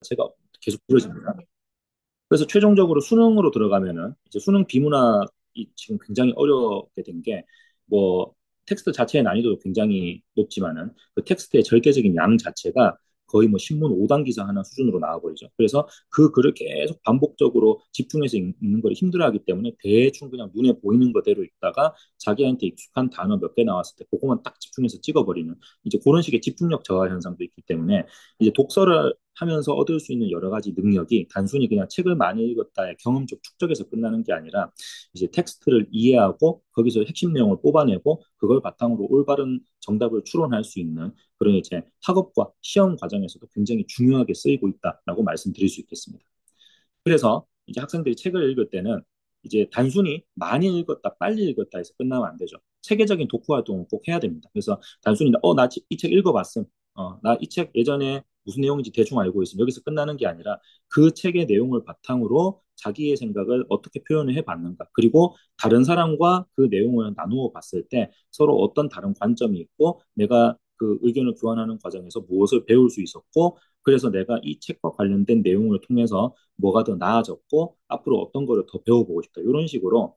자체가 계속 길어집니다. 그래서 최종적으로 수능으로 들어가면은 이제 수능 비문학이 지금 굉장히 어렵게 된 게 뭐 텍스트 자체의 난이도도 굉장히 높지만은 그 텍스트의 절대적인 양 자체가 거의 뭐 신문 5단 기사 하나 수준으로 나와버리죠. 그래서 그 글을 계속 반복적으로 집중해서 읽는 걸 힘들어하기 때문에 대충 그냥 눈에 보이는 그대로 읽다가 자기한테 익숙한 단어 몇 개 나왔을 때 그것만 딱 집중해서 찍어버리는 이제 그런 식의 집중력 저하 현상도 있기 때문에 이제 독서를 하면서 얻을 수 있는 여러 가지 능력이 단순히 그냥 책을 많이 읽었다의 경험적 축적에서 끝나는 게 아니라 이제 텍스트를 이해하고 거기서 핵심 내용을 뽑아내고 그걸 바탕으로 올바른 정답을 추론할 수 있는 그런 이제 학업과 시험 과정에서도 굉장히 중요하게 쓰이고 있다라고 말씀드릴 수 있겠습니다. 그래서 이제 학생들이 책을 읽을 때는 이제 단순히 많이 읽었다, 빨리 읽었다 해서 끝나면 안 되죠. 체계적인 독후 활동을 꼭 해야 됩니다. 그래서 단순히 나 이 책 읽어봤음. 나 이 책 예전에 무슨 내용인지 대충 알고 있음. 여기서 끝나는 게 아니라 그 책의 내용을 바탕으로 자기의 생각을 어떻게 표현을 해봤는가. 그리고 다른 사람과 그 내용을 나누어 봤을 때 서로 어떤 다른 관점이 있고 내가 그 의견을 교환하는 과정에서 무엇을 배울 수 있었고 그래서 내가 이 책과 관련된 내용을 통해서 뭐가 더 나아졌고 앞으로 어떤 거를 더 배워보고 싶다. 이런 식으로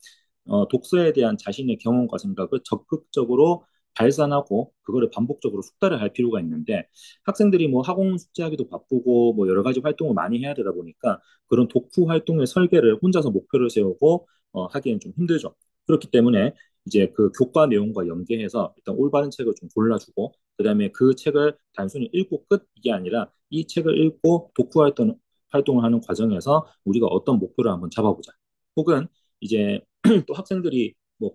독서에 대한 자신의 경험과 생각을 적극적으로 발산하고 그거를 반복적으로 숙달을 할 필요가 있는데 학생들이 뭐 학원 숙제하기도 바쁘고 뭐 여러 가지 활동을 많이 해야 되다 보니까 그런 독후 활동의 설계를 혼자서 목표를 세우고 하기엔 좀 힘들죠. 그렇기 때문에 이제 그 교과 내용과 연계해서 일단 올바른 책을 좀 골라주고 그다음에 그 책을 단순히 읽고 끝 이게 아니라 이 책을 읽고 독후 활동을 하는 과정에서 우리가 어떤 목표를 한번 잡아보자. 혹은 이제 또 학생들이 뭐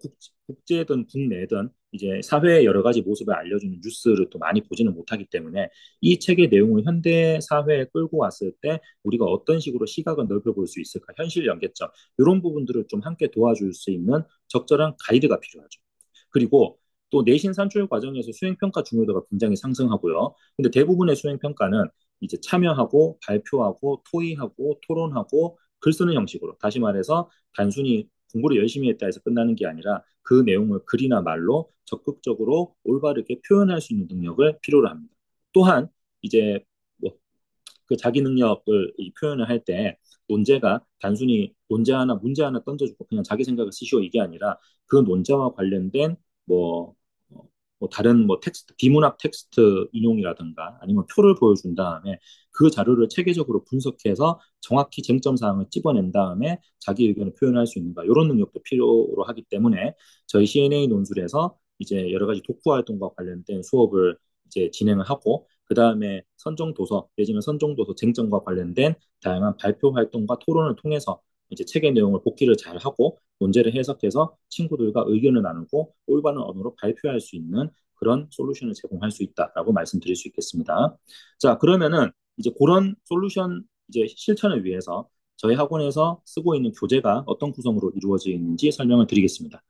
국제든 국내든 이제 사회의 여러 가지 모습을 알려주는 뉴스를 또 많이 보지는 못하기 때문에 이 책의 내용을 현대 사회에 끌고 왔을 때 우리가 어떤 식으로 시각을 넓혀볼 수 있을까? 현실 연계점 이런 부분들을 좀 함께 도와줄 수 있는 적절한 가이드가 필요하죠. 그리고 또 내신 산출 과정에서 수행평가 중요도가 굉장히 상승하고요. 근데 대부분의 수행평가는 이제 참여하고 발표하고 토의하고 토론하고 글 쓰는 형식으로 다시 말해서 단순히 공부를 열심히 했다 해서 끝나는 게 아니라 그 내용을 글이나 말로 적극적으로 올바르게 표현할 수 있는 능력을 필요로 합니다. 또한 이제 뭐 그 자기 능력을 이 표현을 할 때 논제가 단순히 논제 하나 문제 하나 던져주고 그냥 자기 생각을 쓰시오 이게 아니라 그 논제와 관련된 뭐, 뭐 다른 뭐 텍스트 비문학 텍스트 인용이라든가 아니면 표를 보여준 다음에 그 자료를 체계적으로 분석해서 정확히 쟁점 사항을 찝어낸 다음에 자기 의견을 표현할 수 있는가 이런 능력도 필요로 하기 때문에 저희 CNA 논술에서 이제 여러 가지 독후 활동과 관련된 수업을 이제 진행을 하고 그 다음에 선정 도서 내지는 선정 도서 쟁점과 관련된 다양한 발표 활동과 토론을 통해서 이제 책의 내용을 복기를 잘 하고 문제를 해석해서 친구들과 의견을 나누고 올바른 언어로 발표할 수 있는 그런 솔루션을 제공할 수 있다라고 말씀드릴 수 있겠습니다. 자, 그러면은 이제 그런 솔루션 이제 실천을 위해서 저희 학원에서 쓰고 있는 교재가 어떤 구성으로 이루어져 있는지 설명을 드리겠습니다.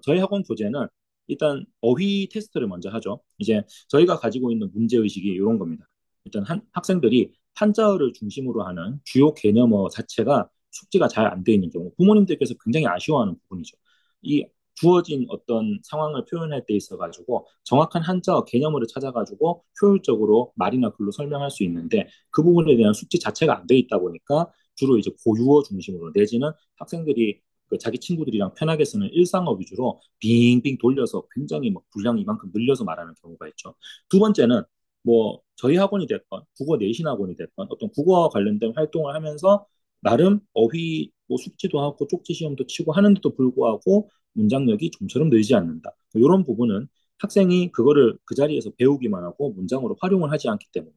저희 학원 교재는 일단 어휘 테스트를 먼저 하죠. 이제 저희가 가지고 있는 문제의식이 이런 겁니다. 일단 학생들이 한자어를 중심으로 하는 주요 개념어 자체가 숙지가 잘 안 돼 있는 경우 부모님들께서 굉장히 아쉬워하는 부분이죠. 이 주어진 어떤 상황을 표현할 때 있어 가지고 정확한 한자어 개념어를 찾아 가지고 효율적으로 말이나 글로 설명할 수 있는데 그 부분에 대한 숙지 자체가 안 돼 있다 보니까 주로 이제 고유어 중심으로 내지는 학생들이 그 자기 친구들이랑 편하게 쓰는 일상어 위주로 빙빙 돌려서 굉장히 막 분량 이만큼 늘려서 말하는 경우가 있죠. 두 번째는 뭐 저희 학원이 됐건 국어 내신 학원이 됐건 어떤 국어와 관련된 활동을 하면서 나름 어휘 뭐 숙지도 하고 쪽지 시험도 치고 하는데도 불구하고 문장력이 좀처럼 늘지 않는다. 이런 부분은 학생이 그거를 그 자리에서 배우기만 하고 문장으로 활용을 하지 않기 때문에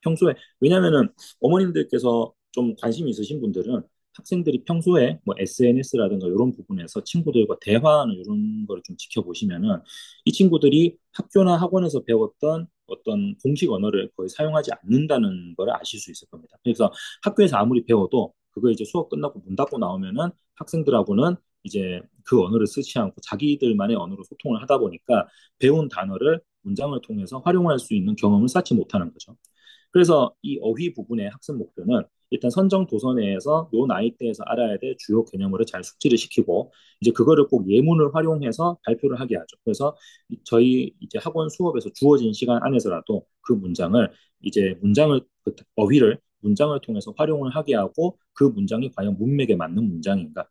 평소에 왜냐하면은 어머님들께서 좀 관심이 있으신 분들은 학생들이 평소에 뭐 SNS라든가 이런 부분에서 친구들과 대화하는 이런 거를 좀 지켜보시면은 이 친구들이 학교나 학원에서 배웠던 어떤 공식 언어를 거의 사용하지 않는다는 걸 아실 수 있을 겁니다. 그래서 학교에서 아무리 배워도 그거 이제 수업 끝나고 문 닫고 나오면은 학생들하고는 이제 그 언어를 쓰지 않고 자기들만의 언어로 소통을 하다 보니까 배운 단어를 문장을 통해서 활용할 수 있는 경험을 쌓지 못하는 거죠. 그래서 이 어휘 부분의 학습 목표는 일단 선정 도서 내에서 요 나이대에서 알아야 될 주요 개념을 잘 숙지를 시키고 이제 그거를 꼭 예문을 활용해서 발표를 하게 하죠. 그래서 저희 이제 학원 수업에서 주어진 시간 안에서라도 그 문장을 이제 문장을 그 어휘를 문장을 통해서 활용을 하게 하고 그 문장이 과연 문맥에 맞는 문장인가.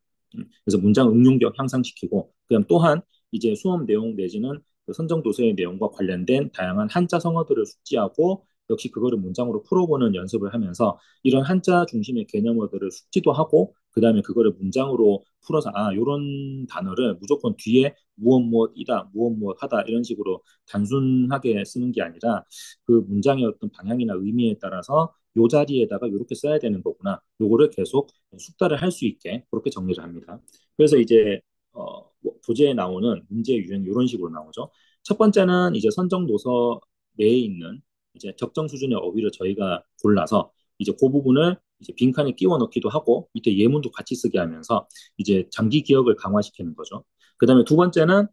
그래서 문장 응용력 향상시키고 그다음 또한 이제 수업 내용 내지는 그 선정 도서의 내용과 관련된 다양한 한자 성어들을 숙지하고 역시 그거를 문장으로 풀어보는 연습을 하면서 이런 한자 중심의 개념어들을 숙지도 하고 그다음에 그거를 문장으로 풀어서 요런 단어를 무조건 뒤에 무엇 무엇이다, 무엇 무엇 하다 이런 식으로 단순하게 쓰는 게 아니라 그 문장의 어떤 방향이나 의미에 따라서 요 자리에다가 이렇게 써야 되는 거구나. 요거를 계속 숙달을 할 수 있게 그렇게 정리를 합니다. 그래서 이제 뭐 교재에 나오는 문제 유형 이런 식으로 나오죠. 첫 번째는 이제 선정 도서 내에 있는 이제 적정 수준의 어휘를 저희가 골라서 이제 그 부분을 이제 빈칸에 끼워 넣기도 하고 밑에 예문도 같이 쓰게 하면서 이제 장기 기억을 강화시키는 거죠. 그다음에 두 번째는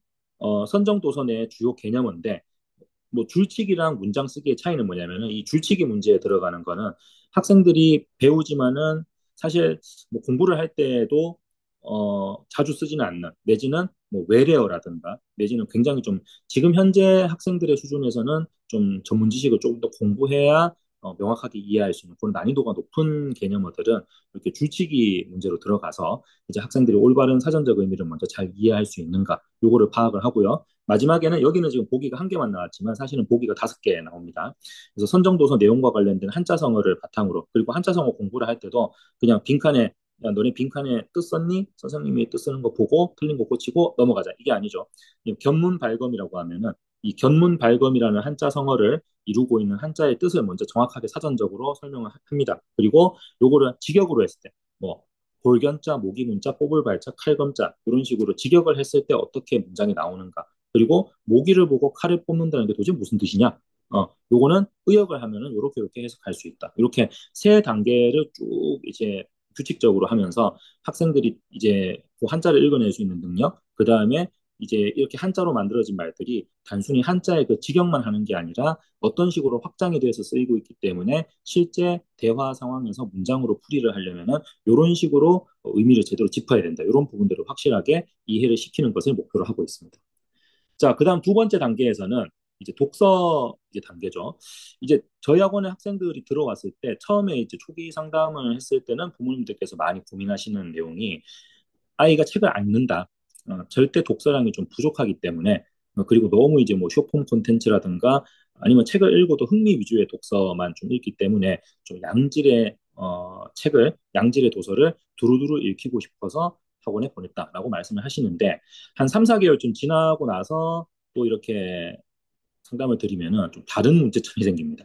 선정 도서 내의 주요 개념인데 뭐 줄치기랑 문장 쓰기의 차이는 뭐냐면은 이 줄치기 문제에 들어가는 거는 학생들이 배우지만은 사실 뭐 공부를 할 때에도 자주 쓰지는 않는 내지는 뭐 외래어라든가 내지는 굉장히 좀 지금 현재 학생들의 수준에서는 좀 전문 지식을 조금 더 공부해야 명확하게 이해할 수 있는 그런 난이도가 높은 개념어들은 이렇게 줄치기 문제로 들어가서 이제 학생들이 올바른 사전적 의미를 먼저 잘 이해할 수 있는가 요거를 파악을 하고요. 마지막에는 여기는 지금 보기가 한 개만 나왔지만 사실은 보기가 5개 나옵니다. 그래서 선정도서 내용과 관련된 한자성어를 바탕으로 그리고 한자성어 공부를 할 때도 그냥 빈칸에 야, 너네 빈칸에 뜻 썼니? 선생님이 뜻 쓰는 거 보고 틀린 거 고치고 넘어가자. 이게 아니죠. 견문 발검이라고 하면은 이 견문 발검이라는 한자 성어를 이루고 있는 한자의 뜻을 먼저 정확하게 사전적으로 설명을 합니다. 그리고 요거를 직역으로 했을 때, 뭐 골견자, 모기문자, 뽑을 발자, 칼검자 이런 식으로 직역을 했을 때 어떻게 문장이 나오는가. 그리고 모기를 보고 칼을 뽑는다는 게 도대체 무슨 뜻이냐? 요거는 의역을 하면은 요렇게 해석할 수 있다. 이렇게 세 단계를 쭉 이제 규칙적으로 하면서 학생들이 이제 그 한자를 읽어낼 수 있는 능력, 그 다음에 이제 이렇게 한자로 만들어진 말들이 단순히 한자의 그 직역만 하는 게 아니라 어떤 식으로 확장이 돼서 쓰이고 있기 때문에 실제 대화 상황에서 문장으로 풀이를 하려면은 이런 식으로 의미를 제대로 짚어야 된다. 이런 부분들을 확실하게 이해를 시키는 것을 목표로 하고 있습니다. 자, 그다음 두 번째 단계에서는 이제 독서 이제 단계죠. 이제 저희 학원에 학생들이 들어왔을 때 처음에 이제 초기 상담을 했을 때는 부모님들께서 많이 고민하시는 내용이 아이가 책을 안 읽는다. 절대 독서량이 좀 부족하기 때문에 그리고 너무 이제 뭐 쇼폼 콘텐츠라든가 아니면 책을 읽어도 흥미 위주의 독서만 좀 읽기 때문에 좀 양질의 책을 양질의 도서를 두루두루 읽히고 싶어서 학원에 보냈다라고 말씀을 하시는데 한 3, 4개월쯤 지나고 나서 또 이렇게 상담을 드리면은 좀 다른 문제점이 생깁니다.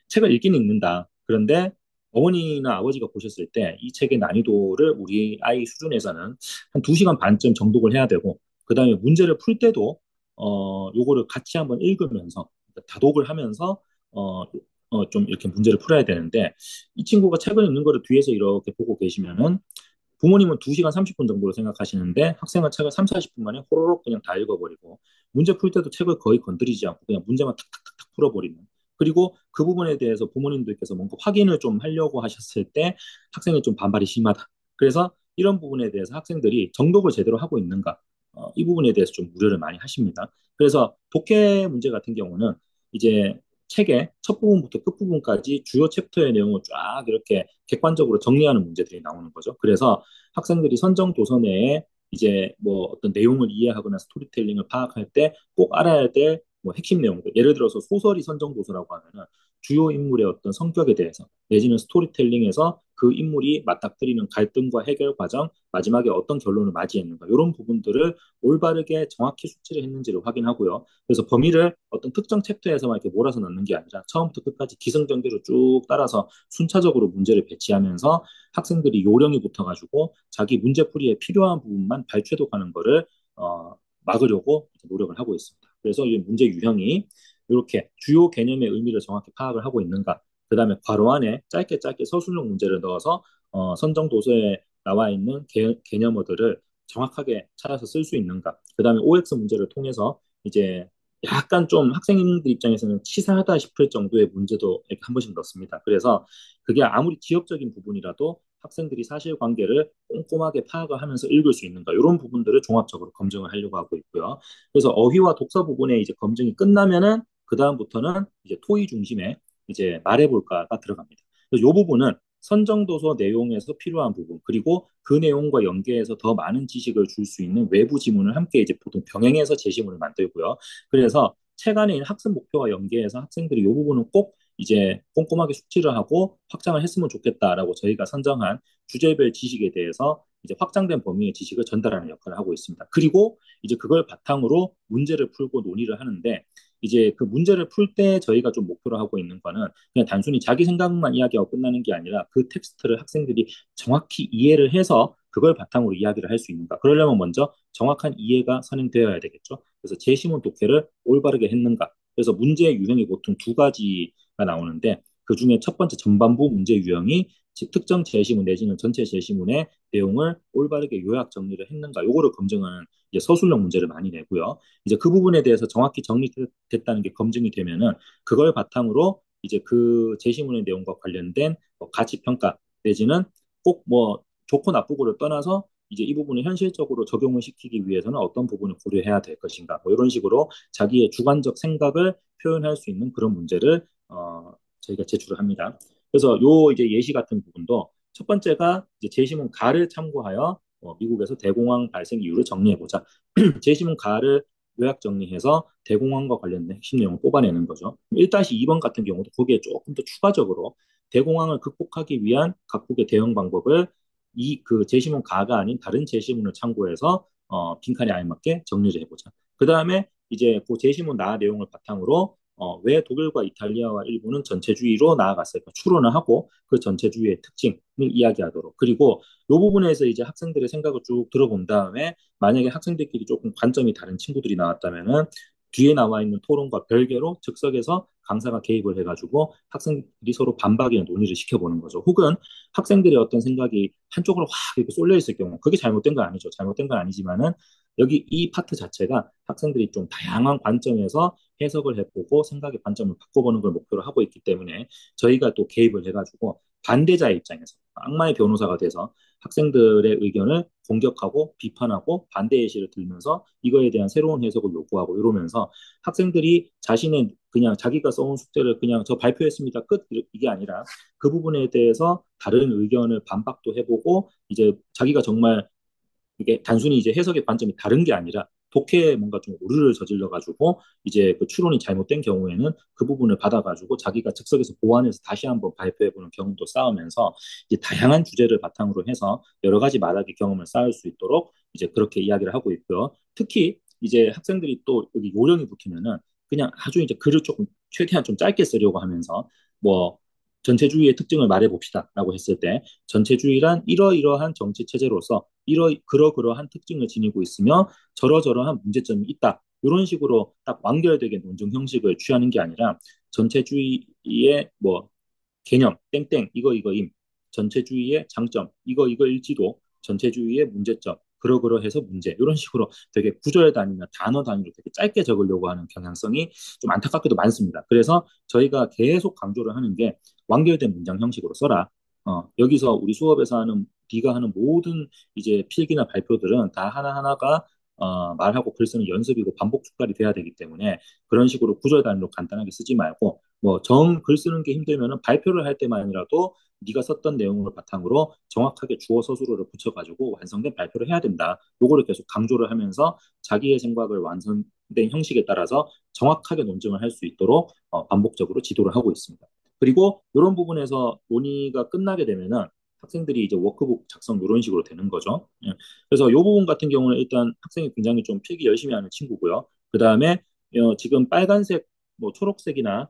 책을 읽기는 읽는다. 그런데 어머니나 아버지가 보셨을 때 이 책의 난이도를 우리 아이 수준에서는 한 2시간 반쯤 정독을 해야 되고 그다음에 문제를 풀 때도 요거를 같이 한번 읽으면서 다독을 하면서 좀 이렇게 문제를 풀어야 되는데 이 친구가 책을 읽는 거를 뒤에서 이렇게 보고 계시면은 부모님은 2시간 30분 정도로 생각하시는데 학생은 책을 3, 40분 만에 호로록 그냥 다 읽어버리고 문제 풀 때도 책을 거의 건드리지 않고 그냥 문제만 탁탁탁탁 풀어버리는 그리고 그 부분에 대해서 부모님들께서 뭔가 확인을 좀 하려고 하셨을 때 학생이 좀 반발이 심하다. 그래서 이런 부분에 대해서 학생들이 정독을 제대로 하고 있는가 이 부분에 대해서 좀 우려를 많이 하십니다. 그래서 독해 문제 같은 경우는 이제 책의 첫 부분부터 끝 부분까지 주요 챕터의 내용을 쫙 이렇게 객관적으로 정리하는 문제들이 나오는 거죠. 그래서 학생들이 선정 도서 내에 이제 뭐 어떤 내용을 이해하거나 스토리텔링을 파악할 때 꼭 알아야 될 뭐 핵심 내용들. 예를 들어서 소설이 선정 도서라고 하면은 주요 인물의 어떤 성격에 대해서 내지는 스토리텔링에서 그 인물이 맞닥뜨리는 갈등과 해결 과정, 마지막에 어떤 결론을 맞이했는가 이런 부분들을 올바르게 정확히 숙지를 했는지를 확인하고요. 그래서 범위를 어떤 특정 챕터에서만 이렇게 몰아서 넣는 게 아니라 처음부터 끝까지 기승전결로 쭉 따라서 순차적으로 문제를 배치하면서 학생들이 요령이 붙어가지고 자기 문제풀이에 필요한 부분만 발췌독하는 거를 막으려고 노력을 하고 있습니다. 그래서 이 문제 유형이 이렇게 주요 개념의 의미를 정확히 파악을 하고 있는가, 그 다음에 괄호 안에 짧게 짧게 서술형 문제를 넣어서 선정 도서에 나와 있는 개념어들을 정확하게 찾아서 쓸 수 있는가, 그 다음에 OX 문제를 통해서 이제 약간 좀 학생들 입장에서는 치사하다 싶을 정도의 문제도 이렇게 한 번씩 넣습니다. 그래서 그게 아무리 지역적인 부분이라도 학생들이 사실관계를 꼼꼼하게 파악을 하면서 읽을 수 있는가 이런 부분들을 종합적으로 검증을 하려고 하고 있고요. 그래서 어휘와 독서 부분에 이제 검증이 끝나면은 그 다음부터는 이제 토의 중심의 이제 말해볼까가 들어갑니다. 그래서 이 부분은 선정도서 내용에서 필요한 부분, 그리고 그 내용과 연계해서 더 많은 지식을 줄 수 있는 외부 지문을 함께 이제 보통 병행해서 제시문을 만들고요. 그래서 책 안에 있는 학습 목표와 연계해서 학생들이 이 부분은 꼭 이제 꼼꼼하게 숙지를 하고 확장을 했으면 좋겠다라고 저희가 선정한 주제별 지식에 대해서 이제 확장된 범위의 지식을 전달하는 역할을 하고 있습니다. 그리고 이제 그걸 바탕으로 문제를 풀고 논의를 하는데 이제 그 문제를 풀 때 저희가 좀 목표로 하고 있는 거는 그냥 단순히 자기 생각만 이야기하고 끝나는 게 아니라 그 텍스트를 학생들이 정확히 이해를 해서 그걸 바탕으로 이야기를 할 수 있는가. 그러려면 먼저 정확한 이해가 선행되어야 되겠죠. 그래서 제시문 독해를 올바르게 했는가. 그래서 문제 유형이 보통 두 가지가 나오는데 그 중에 첫 번째 전반부 문제 유형이 특정 제시문 내지는 전체 제시문의 내용을 올바르게 요약 정리를 했는가. 요거를 검증하는 이제 서술형 문제를 많이 내고요. 이제 그 부분에 대해서 정확히 정리됐다는 게 검증이 되면은 그걸 바탕으로 이제 그 제시문의 내용과 관련된 뭐 가치 평가 내지는 꼭 뭐 좋고 나쁘고를 떠나서 이제 이 부분을 현실적으로 적용을 시키기 위해서는 어떤 부분을 고려해야 될 것인가 뭐 이런 식으로 자기의 주관적 생각을 표현할 수 있는 그런 문제를 저희가 제출을 합니다. 그래서 요 이제 예시 같은 부분도 첫 번째가 이제 제시문 가를 참고하여 미국에서 대공황 발생 이유를 정리해보자. 제시문 가를 요약 정리해서 대공황과 관련된 핵심 내용을 뽑아내는 거죠. 1-2번 같은 경우도 거기에 조금 더 추가적으로 대공황을 극복하기 위한 각국의 대응 방법을 이 그 제시문 가가 아닌 다른 제시문을 참고해서 빈칸에 알맞게 정리를 해보자. 그 다음에 이제 그 제시문 나 내용을 바탕으로 왜 독일과 이탈리아와 일본은 전체주의로 나아갔을까 추론을 하고 그 전체주의의 특징을 이야기하도록 그리고 이 부분에서 이제 학생들의 생각을 쭉 들어본 다음에 만약에 학생들끼리 조금 관점이 다른 친구들이 나왔다면은 뒤에 나와 있는 토론과 별개로 즉석에서 강사가 개입을 해가지고 학생들이 서로 반박이나 논의를 시켜보는 거죠. 혹은 학생들의 어떤 생각이 한쪽으로 확 이렇게 쏠려 있을 경우, 그게 잘못된 건 아니죠. 잘못된 건 아니지만은 여기 이 파트 자체가 학생들이 좀 다양한 관점에서 해석을 해보고 생각의 관점을 바꿔보는 걸 목표로 하고 있기 때문에 저희가 또 개입을 해가지고 반대자의 입장에서 악마의 변호사가 돼서 학생들의 의견을 공격하고 비판하고 반대 예시를 들면서 이거에 대한 새로운 해석을 요구하고 이러면서 학생들이 자신의 그냥 자기가 써온 숙제를 그냥 저 발표했습니다. 끝 이게 아니라 그 부분에 대해서 다른 의견을 반박도 해보고 이제 자기가 정말 이게 단순히 이제 해석의 관점이 다른 게 아니라 독해에 뭔가 좀 오류를 저질러 가지고 이제 그 추론이 잘못된 경우에는 그 부분을 받아가지고 자기가 즉석에서 보완해서 다시 한번 발표해보는 경험도 쌓으면서 이제 다양한 주제를 바탕으로 해서 여러 가지 말하기 경험을 쌓을 수 있도록 이제 그렇게 이야기를 하고 있고요. 특히 이제 학생들이 또 여기 요령이 붙으면은 그냥 아주 이제 글을 조금 최대한 좀 짧게 쓰려고 하면서 뭐 전체주의의 특징을 말해봅시다라고 했을 때 전체주의란 이러이러한 정치 체제로서 그러그러한 특징을 지니고 있으며 저러저러한 문제점이 있다. 이런 식으로 딱 완결되게 논증 형식을 취하는 게 아니라 전체주의의 뭐 개념 땡땡 이거임 전체주의의 장점 이거일지도 전체주의의 문제점 그러그러해서 문제 이런 식으로 되게 구절 단위나 단어 단위로 되게 짧게 적으려고 하는 경향성이 좀 안타깝게도 많습니다. 그래서 저희가 계속 강조를 하는 게 완결된 문장 형식으로 써라. 여기서 우리 수업에서 하는 네가 하는 모든 이제 필기나 발표들은 다 하나하나가 말하고 글 쓰는 연습이고 반복 숙달이 돼야 되기 때문에 그런 식으로 구절 단위로 간단하게 쓰지 말고 뭐 정 글 쓰는 게 힘들면은 발표를 할 때만이라도 네가 썼던 내용을 바탕으로 정확하게 주어 서술어를 붙여가지고 완성된 발표를 해야 된다. 요거를 계속 강조를 하면서 자기의 생각을 완성된 형식에 따라서 정확하게 논증을 할 수 있도록 반복적으로 지도를 하고 있습니다. 그리고 이런 부분에서 논의가 끝나게 되면은 학생들이 이제 워크북 작성 이런 식으로 되는 거죠. 예. 그래서 이 부분 같은 경우는 일단 학생이 굉장히 좀 필기 열심히 하는 친구고요. 그 다음에 지금 빨간색, 뭐 초록색이나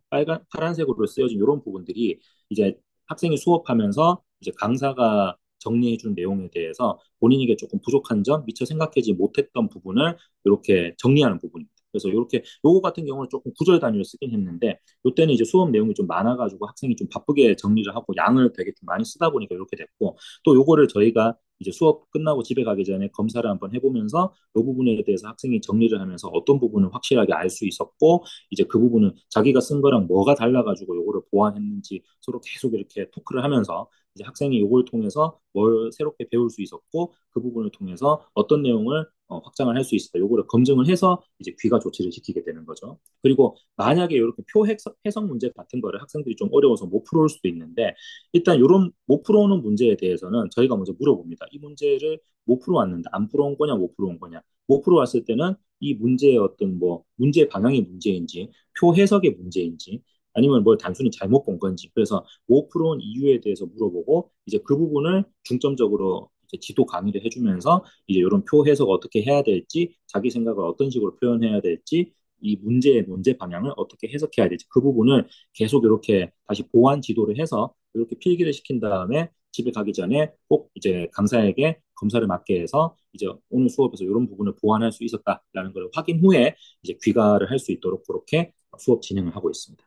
파란색으로 쓰여진 이런 부분들이 이제 학생이 수업하면서 이제 강사가 정리해준 내용에 대해서 본인에게 조금 부족한 점, 미처 생각하지 못했던 부분을 이렇게 정리하는 부분입니다. 그래서 이렇게 요거 같은 경우는 조금 구절 단위로 쓰긴 했는데 이때는 이제 수업 내용이 좀 많아가지고 학생이 좀 바쁘게 정리를 하고 양을 되게 좀 많이 쓰다 보니까 이렇게 됐고 또 요거를 저희가 이제 수업 끝나고 집에 가기 전에 검사를 한번 해보면서 이 부분에 대해서 학생이 정리를 하면서 어떤 부분을 확실하게 알 수 있었고 이제 그 부분은 자기가 쓴 거랑 뭐가 달라가지고 요거를 보완했는지 서로 계속 이렇게 토크를 하면서 이제 학생이 요걸 통해서 뭘 새롭게 배울 수 있었고 그 부분을 통해서 어떤 내용을 확장을 할 수 있을까? 요거를 검증을 해서 이제 귀가 조치를 시키게 되는 거죠. 그리고 만약에 이렇게 표 해석 문제 같은 거를 학생들이 좀 어려워서 못 풀어올 수도 있는데 일단 이런 못 풀어오는 문제에 대해서는 저희가 먼저 물어봅니다. 이 문제를 못 풀어왔는데 안 풀어온 거냐, 못 풀어온 거냐. 못 풀어왔을 때는 이 문제의 어떤 뭐 문제 방향이 문제인지 표 해석의 문제인지 아니면 뭘 단순히 잘못 본 건지 그래서 못 풀어온 이유에 대해서 물어보고 이제 그 부분을 중점적으로 이제 지도 강의를 해주면서 이제 이런 표 해석 어떻게 해야 될지 자기 생각을 어떤 식으로 표현해야 될지 이 문제의 문제 방향을 어떻게 해석해야 될지 그 부분을 계속 이렇게 다시 보완 지도를 해서 이렇게 필기를 시킨 다음에 집에 가기 전에 꼭 이제 강사에게 검사를 맡게 해서 이제 오늘 수업에서 이런 부분을 보완할 수 있었다라는 걸 확인 후에 이제 귀가를 할 수 있도록 그렇게 수업 진행을 하고 있습니다.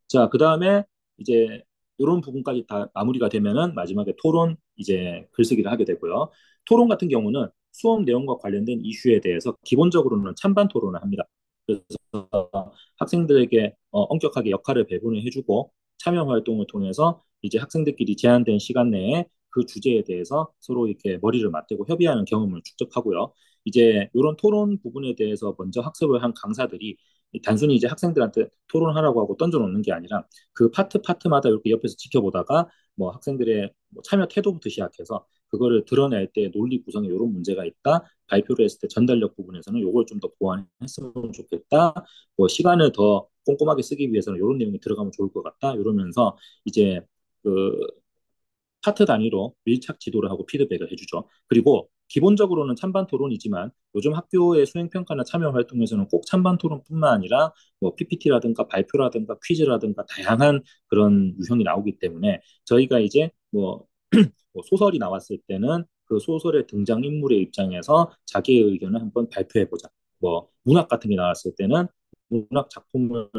자, 그 다음에 이제 이런 부분까지 다 마무리가 되면은 마지막에 토론 이제 글쓰기를 하게 되고요. 토론 같은 경우는 수업 내용과 관련된 이슈에 대해서 기본적으로는 찬반 토론을 합니다. 그래서 학생들에게 엄격하게 역할을 배분을 해주고 참여 활동을 통해서 이제 학생들끼리 제한된 시간 내에 그 주제에 대해서 서로 이렇게 머리를 맞대고 협의하는 경험을 축적하고요. 이제 이런 토론 부분에 대해서 먼저 학습을 한 강사들이 단순히 이제 학생들한테 토론하라고 하고 던져놓는 게 아니라 그 파트마다 이렇게 옆에서 지켜보다가 뭐 학생들의 뭐 참여 태도부터 시작해서 그거를 드러낼 때 논리 구성에 이런 문제가 있다. 발표를 했을 때 전달력 부분에서는 이걸 좀 더 보완했으면 좋겠다. 뭐 시간을 더 꼼꼼하게 쓰기 위해서는 이런 내용이 들어가면 좋을 것 같다. 이러면서 이제 그 파트 단위로 밀착 지도를 하고 피드백을 해주죠. 그리고 기본적으로는 찬반 토론이지만 요즘 학교의 수행평가나 참여 활동에서는 꼭 찬반 토론뿐만 아니라 뭐 PPT라든가 발표라든가 퀴즈라든가 다양한 그런 유형이 나오기 때문에 저희가 이제 뭐 소설이 나왔을 때는 그 소설의 등장인물의 입장에서 자기의 의견을 한번 발표해보자. 뭐 문학 같은 게 나왔을 때는 문학 작품을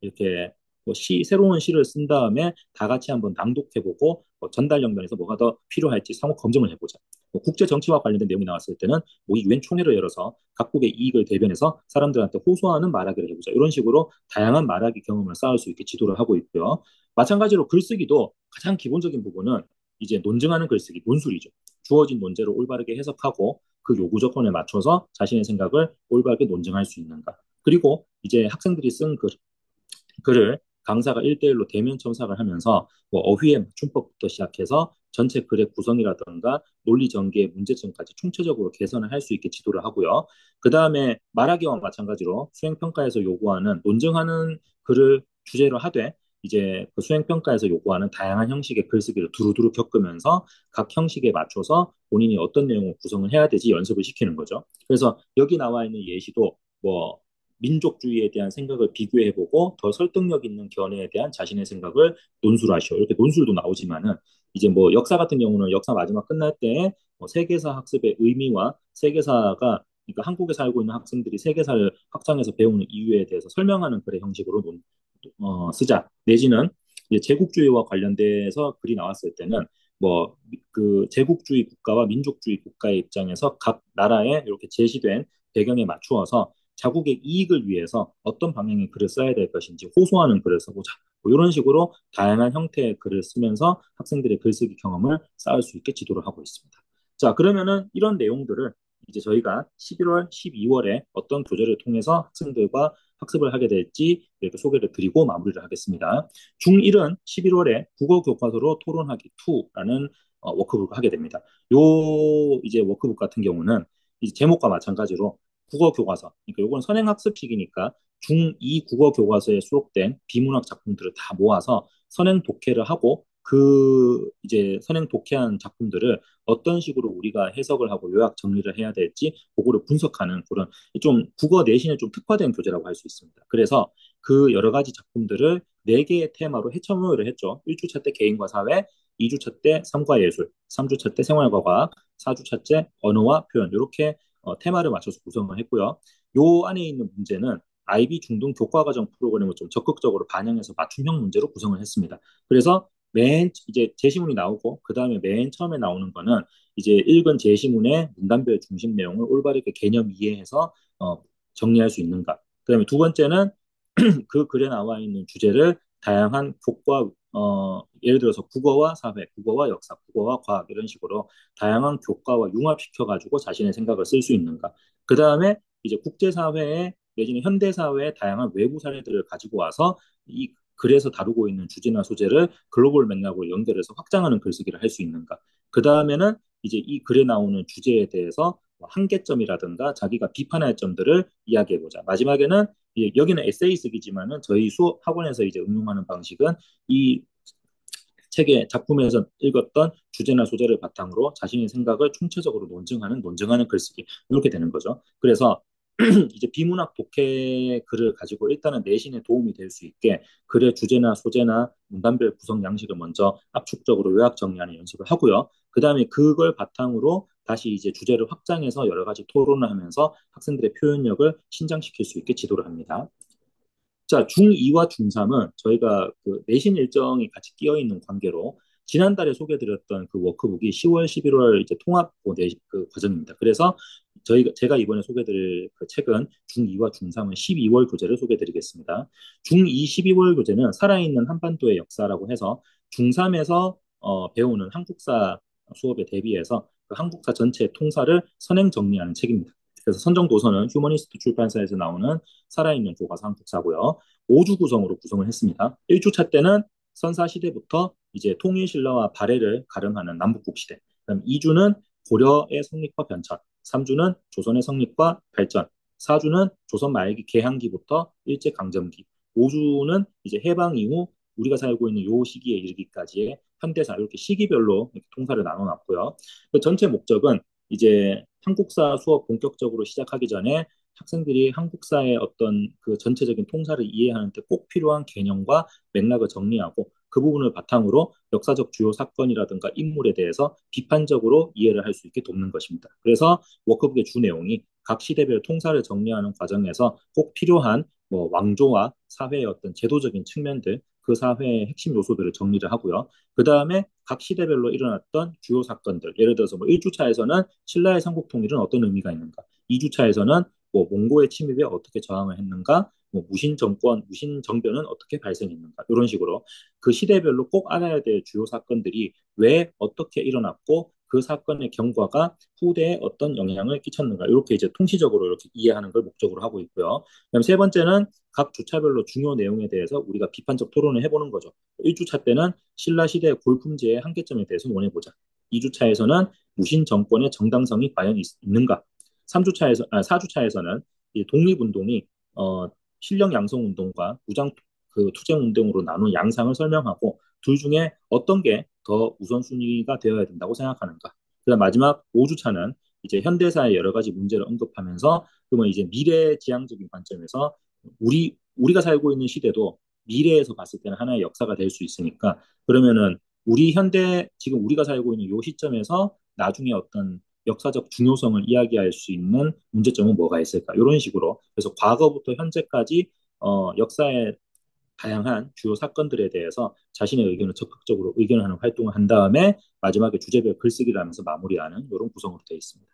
이렇게 뭐 새로운 시를 쓴 다음에 다 같이 한번 낭독해보고 뭐 전달력 면에서 뭐가 더 필요할지 상호 검증을 해보자. 뭐 국제 정치와 관련된 내용이 나왔을 때는 뭐 유엔 총회를 열어서 각국의 이익을 대변해서 사람들한테 호소하는 말하기를 해보자. 이런 식으로 다양한 말하기 경험을 쌓을 수 있게 지도를 하고 있고요. 마찬가지로 글쓰기도 가장 기본적인 부분은 이제 논증하는 글쓰기, 논술이죠. 주어진 논제를 올바르게 해석하고 그 요구 조건에 맞춰서 자신의 생각을 올바르게 논증할 수 있는가. 그리고 이제 학생들이 쓴 글을 강사가 1대1로 대면 첨삭을 하면서 뭐 어휘의 맞춤법부터 시작해서 전체 글의 구성이라든가 논리 전개의 문제점까지 총체적으로 개선을 할 수 있게 지도를 하고요. 그 다음에 말하기와 마찬가지로 수행평가에서 요구하는 논증하는 글을 주제로 하되 이제 그 수행평가에서 요구하는 다양한 형식의 글쓰기를 두루두루 겪으면서 각 형식에 맞춰서 본인이 어떤 내용을 구성을 해야 되지 연습을 시키는 거죠. 그래서 여기 나와 있는 예시도 뭐 민족주의에 대한 생각을 비교해보고 더 설득력 있는 견해에 대한 자신의 생각을 논술하시오. 이렇게 논술도 나오지만은 이제 뭐 역사 같은 경우는 역사 마지막 끝날 때뭐 세계사 학습의 의미와 세계사가 그러니까 한국에 살고 있는 학생들이 세계사를 학장에서 배우는 이유에 대해서 설명하는 글의 형식으로 쓰자. 내지는 이제 제국주의와 관련돼서 글이 나왔을 때는 뭐 그 제국주의 국가와 민족주의 국가의 입장에서 각 나라에 이렇게 제시된 배경에 맞추어서 자국의 이익을 위해서 어떤 방향의 글을 써야 될 것인지 호소하는 글을 써보자. 뭐 이런 식으로 다양한 형태의 글을 쓰면서 학생들의 글쓰기 경험을 쌓을 수 있게 지도를 하고 있습니다. 자, 그러면은 이런 내용들을 이제 저희가 11월, 12월에 어떤 교재를 통해서 학생들과 학습을 하게 될지 이렇게 소개를 드리고 마무리를 하겠습니다. 중1은 11월에 국어 교과서로 토론하기 2라는 워크북을 하게 됩니다. 요 이제 워크북 같은 경우는 이제 제목과 마찬가지로 국어 교과서. 그러니까 요건 선행학습식이니까 중2 국어 교과서에 수록된 비문학 작품들을 다 모아서 선행 독해를 하고 그 이제 선행 독해한 작품들을 어떤 식으로 우리가 해석을 하고 요약 정리를 해야 될지 그거를 분석하는 그런 좀 국어 내신에 좀 특화된 교재라고 할 수 있습니다. 그래서 그 여러 가지 작품들을 네 개의 테마로 해청을 했죠. 1주차 때 개인과 사회, 2주차 때 삶과 예술, 3주차 때 생활과 과학, 4주차 때 언어와 표현 이렇게 테마를 맞춰서 구성을 했고요. 요 안에 있는 문제는 IB 중등 교과과정 프로그램을 좀 적극적으로 반영해서 맞춤형 문제로 구성을 했습니다. 그래서 맨 이제 제시문이 나오고 그 다음에 맨 처음에 나오는 거는 이제 읽은 제시문의 문단별 중심 내용을 올바르게 개념 이해해서 정리할 수 있는가. 그다음에 두 번째는 그 글에 나와 있는 주제를 다양한 교과 예를 들어서 국어와 사회, 국어와 역사, 국어와 과학 이런 식으로 다양한 교과와 융합시켜가지고 자신의 생각을 쓸 수 있는가. 그 다음에 이제 국제사회에 내지는 현대사회의 다양한 외부 사례들을 가지고 와서 이 글에서 다루고 있는 주제나 소재를 글로벌 맥락으로 연결해서 확장하는 글쓰기를 할 수 있는가. 그 다음에는 이제 이 글에 나오는 주제에 대해서 뭐 한계점이라든가 자기가 비판할 점들을 이야기해보자. 마지막에는 여기는 에세이 쓰기지만은 저희 수업 학원에서 이제 응용하는 방식은 이 책의 작품에서 읽었던 주제나 소재를 바탕으로 자신의 생각을 총체적으로 논증하는 글쓰기 이렇게 되는 거죠. 그래서 이제 비문학 독해 글을 가지고 일단은 내신에 도움이 될 수 있게 글의 주제나 소재나 문단별 구성 양식을 먼저 압축적으로 요약 정리하는 연습을 하고요. 그 다음에 그걸 바탕으로 다시 이제 주제를 확장해서 여러 가지 토론을 하면서 학생들의 표현력을 신장시킬 수 있게 지도를 합니다. 자, 중2와 중3은 저희가 그 내신 일정이 같이 끼어 있는 관계로 지난달에 소개드렸던 그 워크북이 10월, 11월 이제 통합 그 과정입니다. 그래서 제가 이번에 소개드릴 그 책은 중2와 중3은 12월 교재를 소개드리겠습니다. 중2 12월 교재는 살아있는 한반도의 역사라고 해서 중3에서 배우는 한국사 수업에 대비해서 그 한국사 전체 통사를 선행 정리하는 책입니다. 그래서 선정 도서는 휴머니스트 출판사에서 나오는 살아있는 교과서 한국사고요. 5주 구성으로 구성을 했습니다. 1주차 때는 선사 시대부터 이제 통일신라와 발해를 가름하는 남북국 시대. 그럼 2주는 고려의 성립과 변천, 3주는 조선의 성립과 발전, 4주는 조선 말기 개항기부터 일제강점기, 5주는 이제 해방 이후 우리가 살고 있는 요 시기에 이르기까지의 현대사 이렇게 시기별로 이렇게 통사를 나눠놨고요. 그 전체 목적은 이제 한국사 수업 본격적으로 시작하기 전에 학생들이 한국사의 어떤 그 전체적인 통사를 이해하는 데 꼭 필요한 개념과 맥락을 정리하고 그 부분을 바탕으로 역사적 주요 사건이라든가 인물에 대해서 비판적으로 이해를 할 수 있게 돕는 것입니다. 그래서 워크북의 주 내용이 각 시대별 통사를 정리하는 과정에서 꼭 필요한 뭐 왕조와 사회의 어떤 제도적인 측면들, 그 사회의 핵심 요소들을 정리를 하고요. 그 다음에 각 시대별로 일어났던 주요 사건들, 예를 들어서 뭐 1주차에서는 신라의 삼국 통일은 어떤 의미가 있는가, 2주차에서는 뭐 몽고의 침입에 어떻게 저항을 했는가, 뭐 무신 정권, 무신 정변은 어떻게 발생했는가 이런 식으로 그 시대별로 꼭 알아야 될 주요 사건들이 왜 어떻게 일어났고 그 사건의 경과가 후대에 어떤 영향을 끼쳤는가 이렇게 이제 통시적으로 이렇게 이해하는 걸 목적으로 하고 있고요. 그다음 세 번째는 각 주차별로 중요 내용에 대해서 우리가 비판적 토론을 해보는 거죠. 1주차 때는 신라 시대 골품제의 한계점에 대해서 논해보자. 2주차에서는 무신 정권의 정당성이 과연 있는가? 4주차에서는 독립운동이 실력 양성 운동과 무장 그 투쟁 운동으로 나눈 양상을 설명하고 둘 중에 어떤 게 더 우선순위가 되어야 된다고 생각하는가. 그다음 마지막 5주차는 이제 현대사의 여러 가지 문제를 언급하면서 그러면 이제 미래지향적인 관점에서 우리가 살고 있는 시대도 미래에서 봤을 때는 하나의 역사가 될 수 있으니까 그러면은 우리 현대 지금 우리가 살고 있는 요 시점에서 나중에 어떤 역사적 중요성을 이야기할 수 있는 문제점은 뭐가 있을까? 이런 식으로 그래서 과거부터 현재까지 역사의 다양한 주요 사건들에 대해서 자신의 의견을 적극적으로 의견하는 활동을 한 다음에 마지막에 주제별 글쓰기를 하면서 마무리하는 이런 구성으로 되어 있습니다.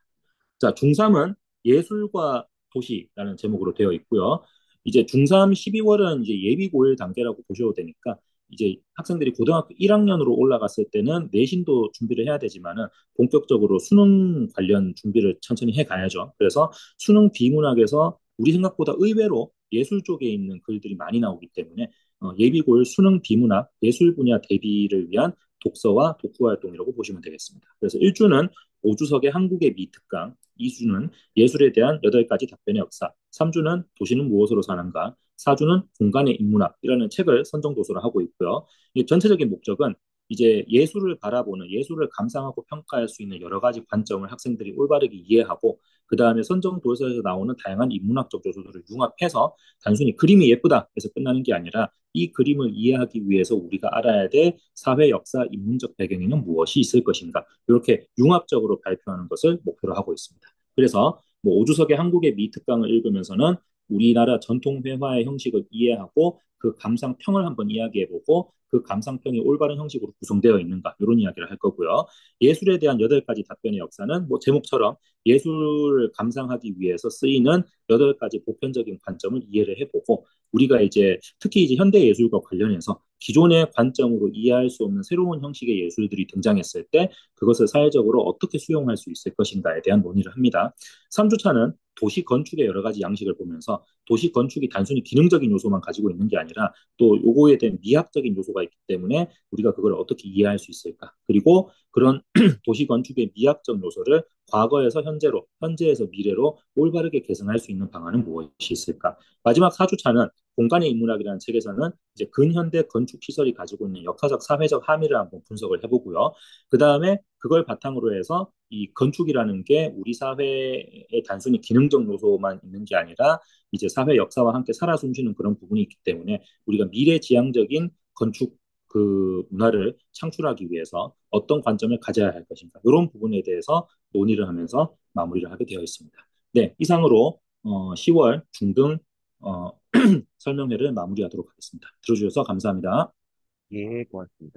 자, 중3은 예술과 도시라는 제목으로 되어 있고요. 이제 중3 12월은 이제 예비 고일 단계라고 보셔도 되니까 이제 학생들이 고등학교 1학년으로 올라갔을 때는 내신도 준비를 해야 되지만은 본격적으로 수능 관련 준비를 천천히 해 가야죠. 그래서 수능 비문학에서 우리 생각보다 의외로 예술 쪽에 있는 글들이 많이 나오기 때문에 예비 고일 수능 비문학 예술 분야 대비를 위한 독서와 독후 활동이라고 보시면 되겠습니다. 그래서 1주는 오주석의 한국의 미특강, 2주는 예술에 대한 8가지 답변의 역사, 3주는 도시는 무엇으로 사는가, 4주는 공간의 인문학이라는 책을 선정 도서로 하고 있고요. 이 전체적인 목적은 이제 예술을 바라보는 예술을 감상하고 평가할 수 있는 여러 가지 관점을 학생들이 올바르게 이해하고 그 다음에 선정 도서에서 나오는 다양한 인문학적 요소들을 융합해서 단순히 그림이 예쁘다 해서 끝나는 게 아니라 이 그림을 이해하기 위해서 우리가 알아야 될 사회 역사 인문적 배경에는 무엇이 있을 것인가 이렇게 융합적으로 발표하는 것을 목표로 하고 있습니다. 그래서 뭐 오주석의 한국의 미 특강을 읽으면서는 우리나라 전통 회화의 형식을 이해하고 그 감상평을 한번 이야기해보고 그 감상평이 올바른 형식으로 구성되어 있는가 이런 이야기를 할 거고요. 예술에 대한 8가지 답변의 역사는 뭐 제목처럼 예술을 감상하기 위해서 쓰이는 8가지 보편적인 관점을 이해를 해보고 우리가 이제 특히 이제 현대 예술과 관련해서 기존의 관점으로 이해할 수 없는 새로운 형식의 예술들이 등장했을 때 그것을 사회적으로 어떻게 수용할 수 있을 것인가에 대한 논의를 합니다. 3주차는 도시 건축의 여러 가지 양식을 보면서 도시 건축이 단순히 기능적인 요소만 가지고 있는 게 아니라 또 요거에 대한 미학적인 요소가 있기 때문에 우리가 그걸 어떻게 이해할 수 있을까? 그리고 그런 도시 건축의 미학적 요소를 과거에서 현재로, 현재에서 미래로 올바르게 계승할 수 있는 방안은 무엇이 있을까? 마지막 4주차는 공간의 인문학이라는 책에서는 이제 근현대 건축 시설이 가지고 있는 역사적, 사회적 함의를 한번 분석을 해보고요. 그 다음에 그걸 바탕으로 해서 이 건축이라는 게 우리 사회에 단순히 기능적 요소만 있는 게 아니라 이제 사회 역사와 함께 살아 숨쉬는 그런 부분이 있기 때문에 우리가 미래지향적인 건축 그 문화를 창출하기 위해서 어떤 관점을 가져야 할 것인가 이런 부분에 대해서 논의를 하면서 마무리를 하게 되어 있습니다. 네, 이상으로 10월 중등 어, 설명회를 마무리하도록 하겠습니다. 들어주셔서 감사합니다. 예, 고맙습니다.